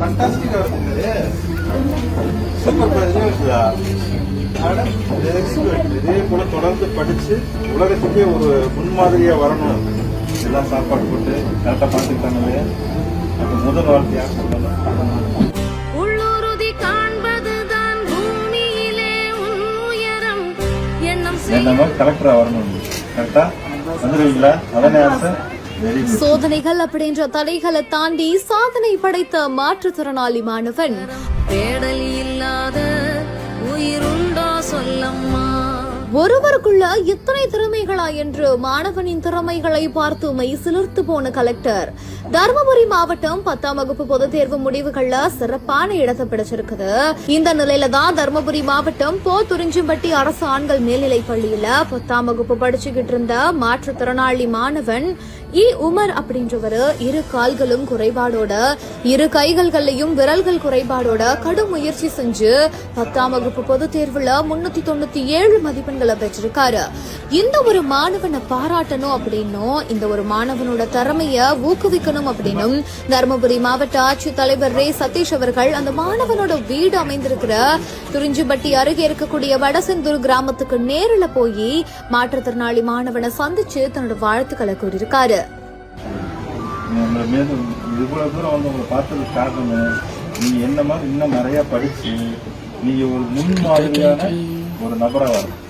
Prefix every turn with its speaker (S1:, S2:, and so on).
S1: ஃபண்டாஸ்டிக்கா இருக்குது. சூப்பர் இருக்குதா? இதே போல தொடர்ந்து படிச்சு உலகத்துக்கே ஒரு முன்மாதிரியா வரணும். எல்லாம் சாப்பாடு போட்டு கரெக்டா பார்த்துக்கிட்டாங்களே அப்ப முதல் வாழ்க்கையா
S2: உள்ளுறுதி காண்பதுதான் பூமியிலே உயரம் எண்ணம்
S1: என்னமோ கலெக்டரா வரணும். கரெக்டா வந்துருவீங்களா? அதனே ஆசை.
S2: சோதனைகள் அப்படின்ற தடைகளை தாண்டி சாதனை படைத்த மாற்றுத்திறனாளி மாணவன். தேடல் இல்லாத உயிருண்டோ சொல்லம்மா. ஒருவருக்குள்ள இத்தனை திறமைகளா என்று மாணவனின் திறமைகளை பார்த்து மெய்சிலிர்த்து போன கலெக்டர். தருமபுரி மாவட்டம் 10ஆம் வகுப்பு பொதுத் தேர்வு முடிவுகள்ல சிறப்பான இடத்தை பிடிச்சிருக்குது. இந்த நிலையில தான் தருமபுரி மாவட்டம் போத்துறிஞ்சிம்பட்டி அரசு ஆண்கள் மேல்நிலைப் பள்ளியில 10ஆம் வகுப்பு படிச்சுக்கிட்டு இருந்த மாற்றுத்திறனாளி மாணவன் உமர் அப்படின்றவரு 2 கால்களும் குறைபாடோட 2 கைகள்களையும் விரல்கள் குறைபாடோட கடும் முயற்சி செஞ்சு 10ஆம் வகுப்பு பொதுத் தேர்வுல 397 மதிப்பெண்களை பெற்றிருக்காரு. இந்த ஒரு மாணவனை பாராட்டணும் அப்படின்னும் இந்த ஒரு மாணவனோட திறமைய ஊக்குவிக்கணும் அப்படின்னும் தருமபுரி மாவட்ட ஆட்சித் தலைவர் ரே சதீஷ் அவர்கள் அந்த மாணவனோட வீடு அமைந்திருக்கிற துறிஞ்சிம்பட்டி அருகே இருக்கக்கூடிய வடசெந்தூர் கிராமத்துக்கு நேரில் போய் மாற்றுத்திறனாளி மாணவனை சந்திச்சு தன்னோட வாழ்த்துக்களை கூறியிருக்காரு.
S1: இவ்வளவு தூரம் வந்து உங்களை பார்த்தது காரணம் நீங்க என்ன மாதிரி இன்னும் நிறைய படிச்சு நீங்க ஒரு முன்மாதிரியான ஒரு நபரா வரும்.